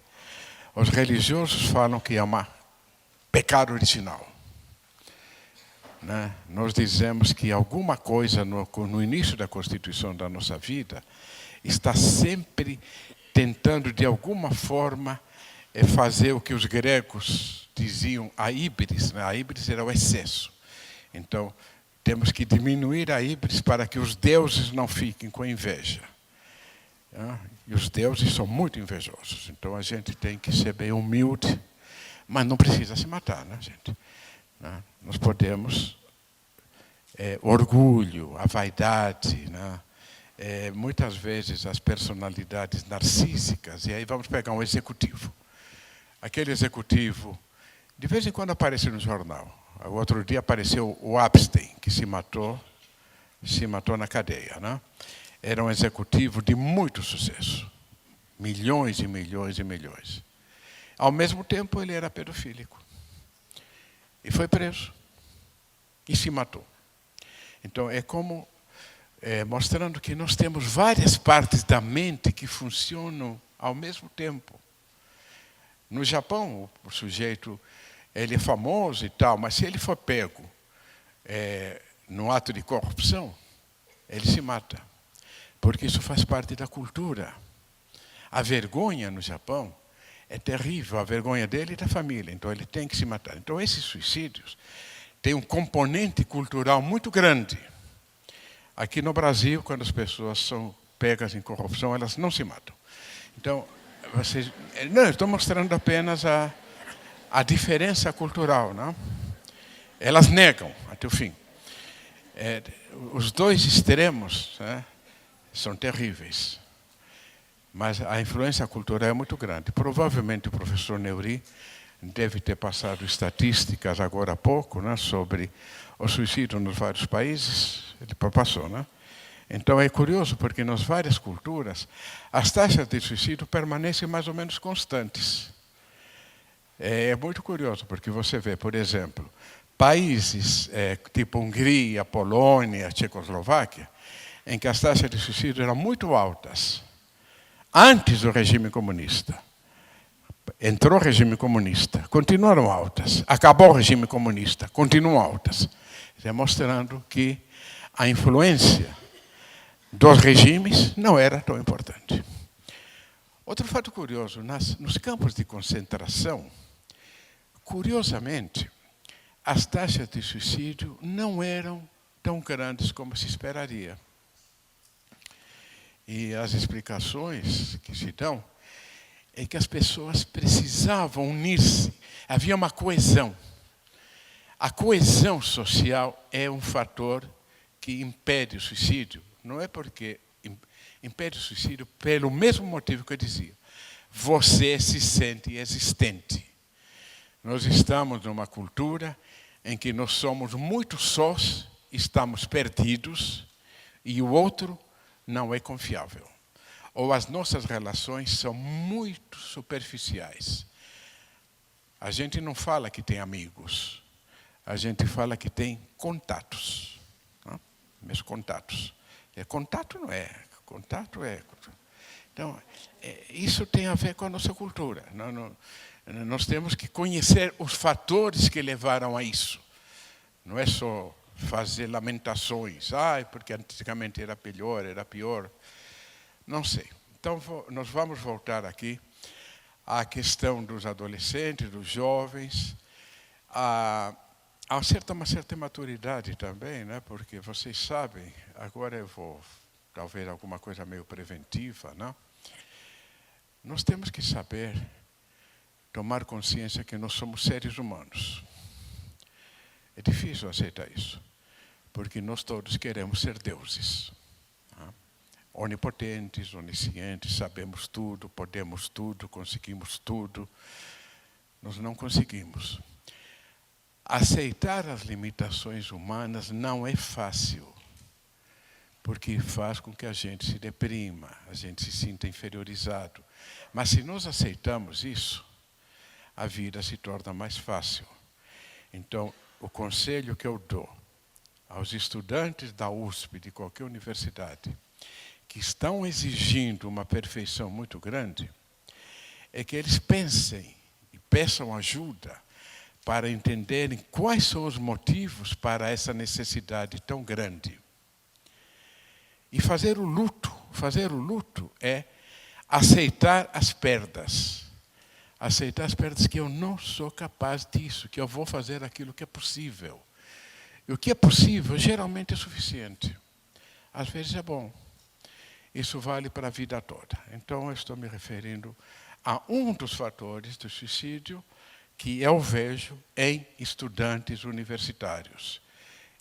Os religiosos falam que é um pecado original, né? Nós dizemos que alguma coisa no início da constituição da nossa vida está sempre tentando, de alguma forma, fazer o que os gregos diziam a híbris, né? A híbris era o excesso. Então, temos que diminuir a híbris para que os deuses não fiquem com inveja. E os deuses são muito invejosos. Então, a gente tem que ser bem humilde, mas não precisa se matar, né, gente? Nós podemos... orgulho, a vaidade, né? Muitas vezes as personalidades narcísicas, e aí vamos pegar um executivo. Aquele executivo, de vez em quando aparece no jornal. O outro dia apareceu o Epstein, que se matou na cadeia, né? Era um executivo de muito sucesso. Milhões e milhões e milhões. Ao mesmo tempo, ele era pedofílico. E foi preso. E se matou. Então, é como mostrando que nós temos várias partes da mente que funcionam ao mesmo tempo. No Japão, o sujeito ele é famoso e tal, mas se ele for pego no ato de corrupção, ele se mata. Porque isso faz parte da cultura. A vergonha no Japão é terrível, a vergonha dele e da família. Então, ele tem que se matar. Então, esses suicídios têm um componente cultural muito grande. Aqui no Brasil, quando as pessoas são pegas em corrupção, elas não se matam. Então, eu estou mostrando apenas a diferença cultural, não? Elas negam até o fim. Os dois extremos, né, são terríveis. Mas a influência cultural é muito grande. Provavelmente o professor Neuri deve ter passado estatísticas agora há pouco, né, sobre o suicídio nos vários países. Ele passou, né? Então é curioso, porque nas várias culturas as taxas de suicídio permanecem mais ou menos constantes. É muito curioso, porque você vê, por exemplo, países tipo Hungria, Polônia, Tchecoslováquia, em que as taxas de suicídio eram muito altas, antes do regime comunista. Entrou o regime comunista, continuaram altas. Acabou o regime comunista, continuam altas. Mostrando que a influência dos regimes não era tão importante. Outro fato curioso, nos campos de concentração, curiosamente, as taxas de suicídio não eram tão grandes como se esperaria. E as explicações que se dão é que as pessoas precisavam unir-se. Havia uma coesão. A coesão social é um fator que impede o suicídio. Não é porque impede o suicídio pelo mesmo motivo que eu dizia. Você se sente existente. Nós estamos numa cultura em que nós somos muito sós, estamos perdidos, e o outro não é confiável. Ou as nossas relações são muito superficiais. A gente não fala que tem amigos, a gente fala que tem contatos. Não? Meus contatos. Contato não é, contato é. Então, isso tem a ver com a nossa cultura. Nós temos que conhecer os fatores que levaram a isso. Não é só fazer lamentações. Porque antigamente era pior. Não sei. Então, nós vamos voltar aqui à questão dos adolescentes, dos jovens, a uma certa maturidade também, né? Porque vocês sabem, agora eu vou, talvez alguma coisa meio preventiva, não? Nós temos que saber tomar consciência que nós somos seres humanos. É difícil aceitar isso, porque nós todos queremos ser deuses. Onipotentes, oniscientes, sabemos tudo, podemos tudo, conseguimos tudo. Nós não conseguimos. Aceitar as limitações humanas não é fácil, porque faz com que a gente se deprima, a gente se sinta inferiorizado. Mas se nós aceitamos isso, a vida se torna mais fácil. Então, o conselho que eu dou aos estudantes da USP, de qualquer universidade, que estão exigindo uma perfeição muito grande, é que eles pensem e peçam ajuda para entenderem quais são os motivos para essa necessidade tão grande. E fazer o luto é aceitar as perdas. Aceitar as perdas que eu não sou capaz disso, que eu vou fazer aquilo que é possível. E o que é possível geralmente é suficiente. Às vezes é bom. Isso vale para a vida toda. Então, eu estou me referindo a um dos fatores do suicídio que eu vejo em estudantes universitários.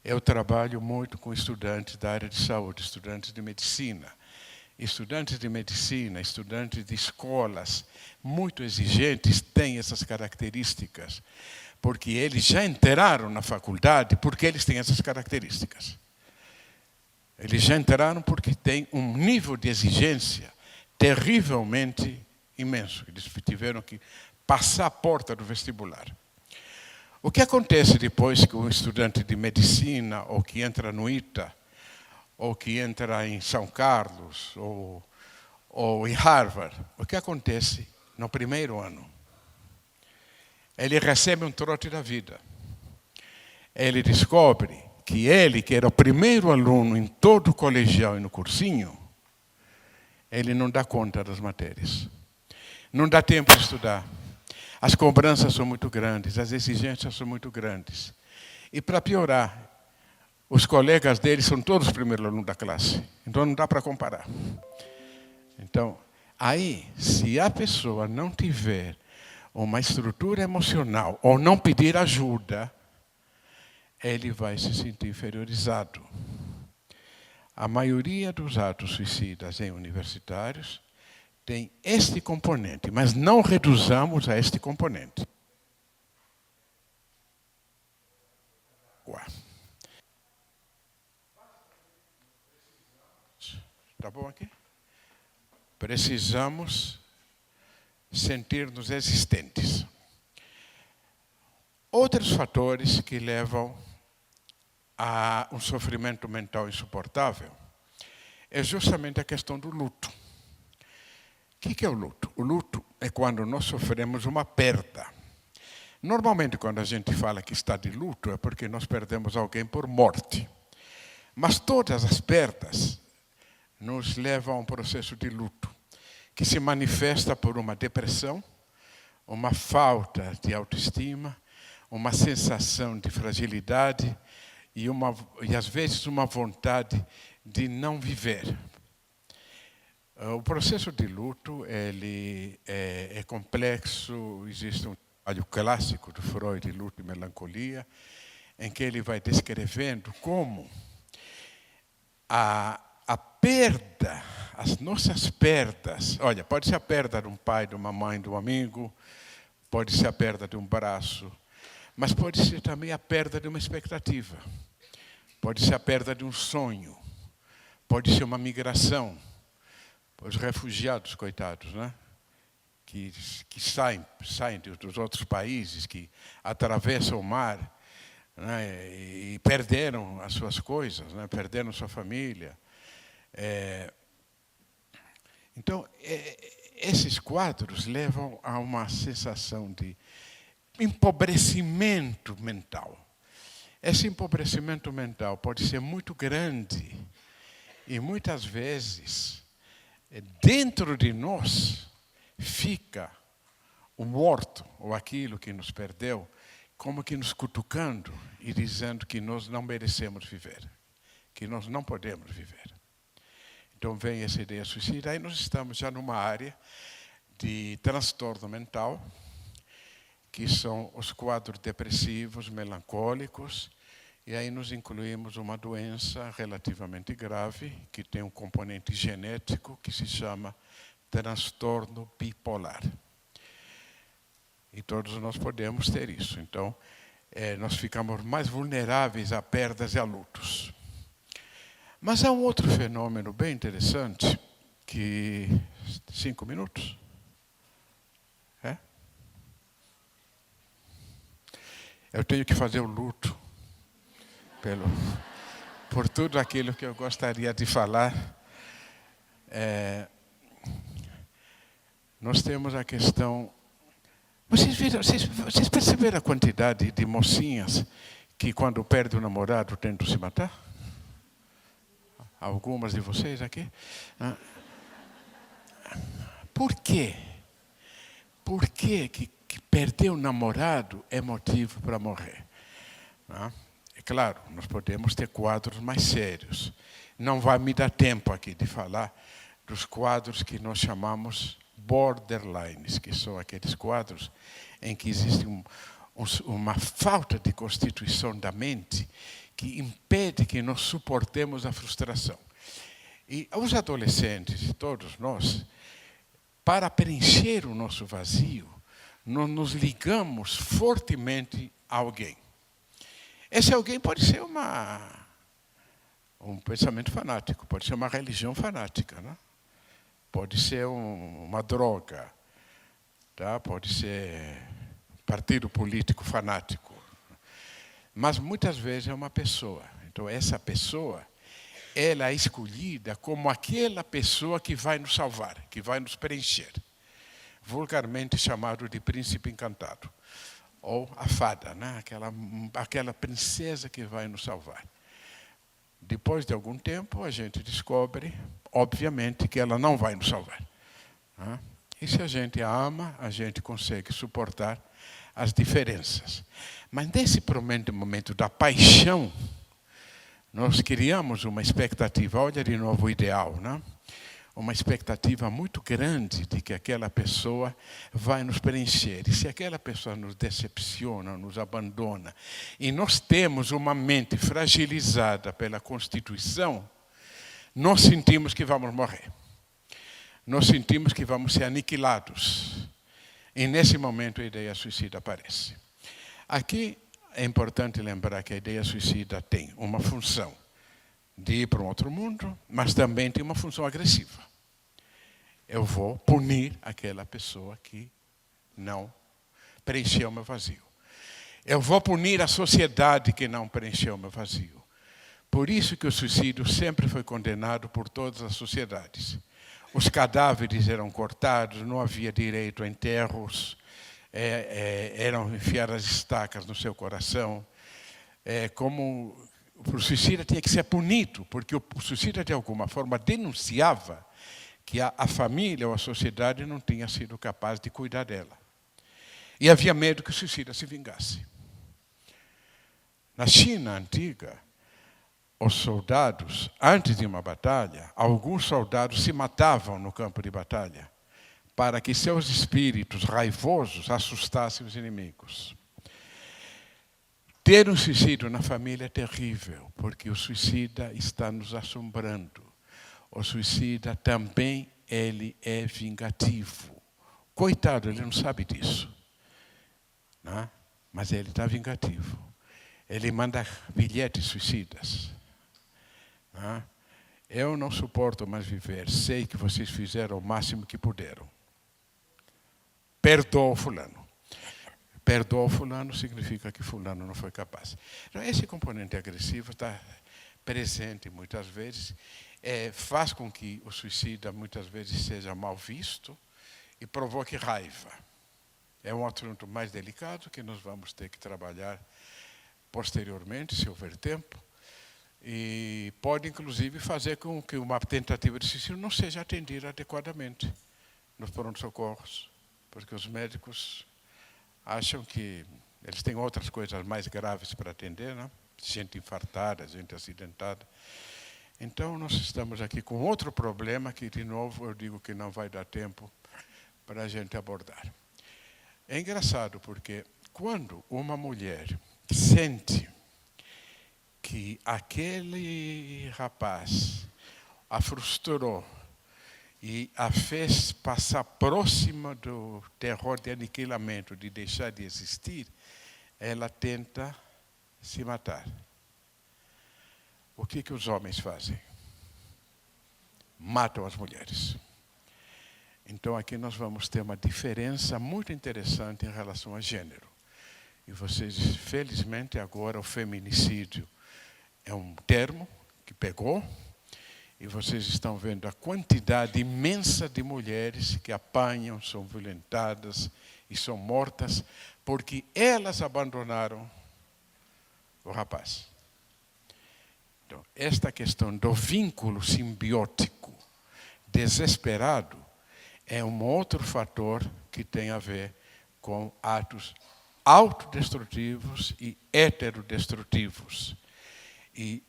Eu trabalho muito com estudantes da área de saúde, estudantes de medicina. Estudantes de medicina, estudantes de escolas muito exigentes têm essas características, porque eles já entraram na faculdade porque eles têm essas características. Eles já entraram porque têm um nível de exigência terrivelmente imenso. Eles tiveram que passar a porta do vestibular. O que acontece depois que um estudante de medicina, ou que entra no ITA, ou que entra em São Carlos, ou em Harvard? O que acontece no primeiro ano? Ele recebe um trote da vida. Ele descobre que ele, que era o primeiro aluno em todo o colegial e no cursinho, ele não dá conta das matérias. Não dá tempo de estudar. As cobranças são muito grandes, as exigências são muito grandes. E para piorar, os colegas dele são todos os primeiros alunos da classe. Então não dá para comparar. Então, aí, se a pessoa não tiver uma estrutura emocional ou não pedir ajuda, ele vai se sentir inferiorizado. A maioria dos atos suicidas em universitários tem este componente, mas não reduzamos a este componente. Tá bom aqui? Precisamos sentir-nos existentes. Outros fatores que levam a um sofrimento mental insuportável é justamente a questão do luto. O que é o luto? O luto é quando nós sofremos uma perda. Normalmente, quando a gente fala que está de luto, é porque nós perdemos alguém por morte. Mas todas as perdas nos levam a um processo de luto, que se manifesta por uma depressão, uma falta de autoestima, uma sensação de fragilidade e às vezes uma vontade de não viver. O processo de luto ele é complexo. Existe um trabalho clássico do Freud, Luto e Melancolia, em que ele vai descrevendo como a perda, as nossas perdas, olha, pode ser a perda de um pai, de uma mãe, de um amigo, pode ser a perda de um braço, mas pode ser também a perda de uma expectativa, pode ser a perda de um sonho, pode ser uma migração. Os refugiados, coitados, né? que saem dos outros países, que atravessam o mar, né? E perderam as suas coisas, né? Perderam sua família. Então, esses quadros levam a uma sensação de empobrecimento mental. Esse empobrecimento mental pode ser muito grande e, muitas vezes, dentro de nós fica o morto, ou aquilo que nos perdeu, como que nos cutucando e dizendo que nós não merecemos viver, que nós não podemos viver. Então vem essa ideia suicida, aí nós estamos já numa área de transtorno mental, que são os quadros depressivos, melancólicos, e aí nós incluímos uma doença relativamente grave, que tem um componente genético, que se chama transtorno bipolar. E todos nós podemos ter isso. Então, nós ficamos mais vulneráveis a perdas e a lutos. Mas há um outro fenômeno bem interessante, que... 5 minutos? Eu tenho que fazer o luto por tudo aquilo que eu gostaria de falar. Nós temos a questão... Vocês perceberam a quantidade de mocinhas que, quando perdem o namorado, tentam se matar? Algumas de vocês aqui? Por quê? Por que perder o namorado é motivo para morrer? É claro, nós podemos ter quadros mais sérios. Não vai me dar tempo aqui de falar dos quadros que nós chamamos borderlines, que são aqueles quadros em que existe uma falta de constituição da mente que impede que nós suportemos a frustração. E os adolescentes, todos nós, para preencher o nosso vazio, nós nos ligamos fortemente a alguém. Esse alguém pode ser um pensamento fanático, pode ser uma religião fanática, né? Pode ser uma droga, tá? Pode ser um partido político fanático. Mas muitas vezes é uma pessoa. Então, essa pessoa, ela é escolhida como aquela pessoa que vai nos salvar, que vai nos preencher. Vulgarmente chamado de príncipe encantado. Ou a fada, né? Aquela princesa que vai nos salvar. Depois de algum tempo, a gente descobre, obviamente, que ela não vai nos salvar. E se a gente a ama, a gente consegue suportar as diferenças. Mas nesse momento da paixão, nós criamos uma expectativa. Olha de novo o ideal, né? uma expectativa muito grande de que aquela pessoa vai nos preencher. E se aquela pessoa nos decepciona, nos abandona, e nós temos uma mente fragilizada pela Constituição, nós sentimos que vamos morrer. Nós sentimos que vamos ser aniquilados. E nesse momento a ideia suicida aparece. Aqui é importante lembrar que a ideia suicida tem uma função de ir para um outro mundo, mas também tem uma função agressiva. Eu vou punir aquela pessoa que não preencheu o meu vazio. Eu vou punir a sociedade que não preencheu o meu vazio. Por isso que o suicídio sempre foi condenado por todas as sociedades. Os cadáveres eram cortados, não havia direito a enterros, eram enfiadas estacas no seu coração. Como o suicida tinha que ser punido, porque o suicida, de alguma forma, denunciava que a família ou a sociedade não tinha sido capaz de cuidar dela. E havia medo que o suicida se vingasse. Na China antiga, os soldados, antes de uma batalha, alguns soldados se matavam no campo de batalha para que seus espíritos raivosos assustassem os inimigos. Ter um suicídio na família é terrível, porque o suicida está nos assombrando. O suicida também ele é vingativo. Coitado, ele não sabe disso. Né? Mas ele está vingativo. Ele manda bilhetes suicidas. Né? Eu não suporto mais viver. Sei que vocês fizeram o máximo que puderam. Perdoa o fulano. Perdoa o fulano significa que fulano não foi capaz. Então, esse componente agressivo está presente muitas vezes, faz com que o suicida muitas vezes seja mal visto e provoque raiva. É um assunto mais delicado que nós vamos ter que trabalhar posteriormente, se houver tempo, e pode inclusive fazer com que uma tentativa de suicídio não seja atendida adequadamente nos pronto-socorros, porque os médicos acham que eles têm outras coisas mais graves para atender, né? Gente infartada, gente acidentada. Então, nós estamos aqui com outro problema que, de novo, eu digo que não vai dar tempo para a gente abordar. É engraçado porque quando uma mulher sente que aquele rapaz a frustrou e a fez passar próxima do terror de aniquilamento, de deixar de existir, ela tenta se matar. O que os homens fazem? Matam as mulheres. Então, aqui nós vamos ter uma diferença muito interessante em relação a gênero. E vocês, felizmente, agora o feminicídio é um termo que pegou, e vocês estão vendo a quantidade imensa de mulheres que apanham, são violentadas e são mortas porque elas abandonaram o rapaz. Então, esta questão do vínculo simbiótico desesperado é um outro fator que tem a ver com atos autodestrutivos e heterodestrutivos. E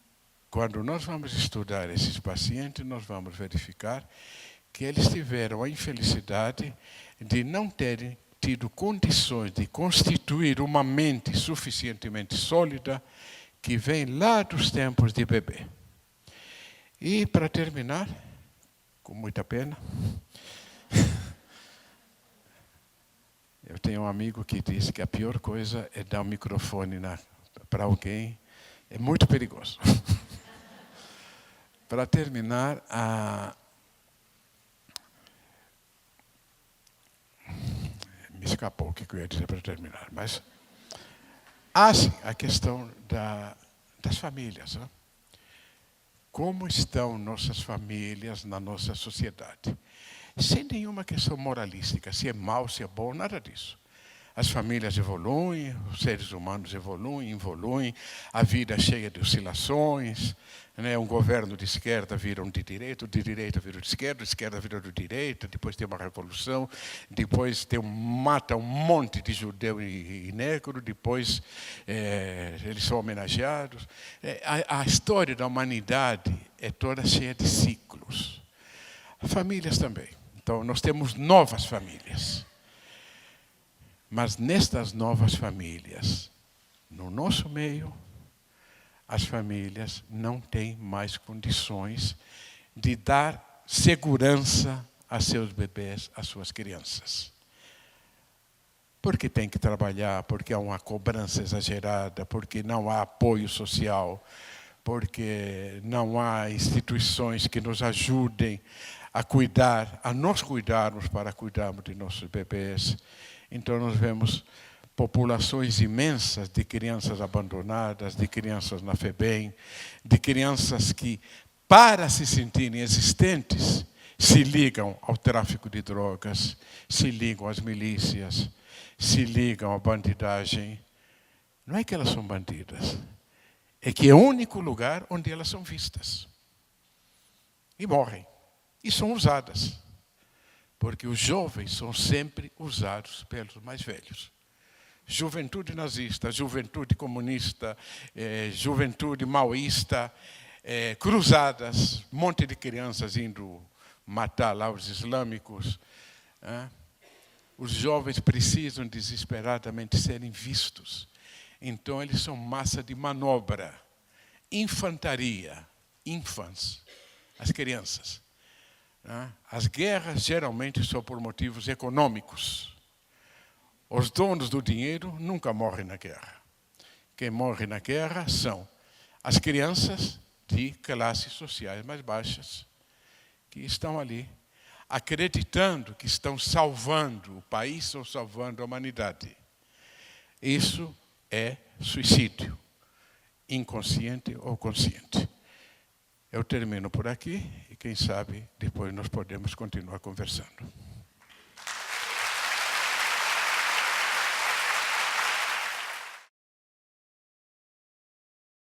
quando nós vamos estudar esses pacientes, nós vamos verificar que eles tiveram a infelicidade de não terem tido condições de constituir uma mente suficientemente sólida que vem lá dos tempos de bebê. E, para terminar, com muita pena, eu tenho um amigo que diz que a pior coisa é dar um microfone para alguém, é muito perigoso. Para terminar, me escapou o que eu ia dizer para terminar, mas sim, a questão das famílias. Né? Como estão nossas famílias na nossa sociedade? Sem nenhuma questão moralística, se é mal, se é bom, nada disso. As famílias evoluem, os seres humanos evoluem, a vida é cheia de oscilações, né? Um governo de esquerda vira um de direita vira de esquerda vira de direita, depois tem uma revolução, depois mata um monte de judeu e negro, depois eles são homenageados. A história da humanidade é toda cheia de ciclos. Famílias também. Então, nós temos novas famílias. Mas nestas novas famílias, no nosso meio, as famílias não têm mais condições de dar segurança a seus bebês, às suas crianças. Porque tem que trabalhar, porque há uma cobrança exagerada, porque não há apoio social, porque não há instituições que nos ajudem a cuidar, a nós cuidarmos para cuidarmos de nossos bebês. Então nós vemos populações imensas de crianças abandonadas, de crianças na FEBEM, de crianças que, para se sentirem existentes, se ligam ao tráfico de drogas, se ligam às milícias, se ligam à bandidagem. Não é que elas são bandidas, é que é o único lugar onde elas são vistas. E morrem. E são usadas. Porque os jovens são sempre usados pelos mais velhos. Juventude nazista, juventude comunista, juventude maoísta, cruzadas, um monte de crianças indo matar lá os islâmicos. Os jovens precisam desesperadamente serem vistos. Então, eles são massa de manobra. Infantaria, infants, as crianças. As guerras geralmente são por motivos econômicos. Os donos do dinheiro nunca morrem na guerra. Quem morre na guerra são as crianças de classes sociais mais baixas, que estão ali, acreditando que estão salvando o país ou salvando a humanidade. Isso é suicídio, inconsciente ou consciente. Eu termino por aqui e, quem sabe, depois nós podemos continuar conversando.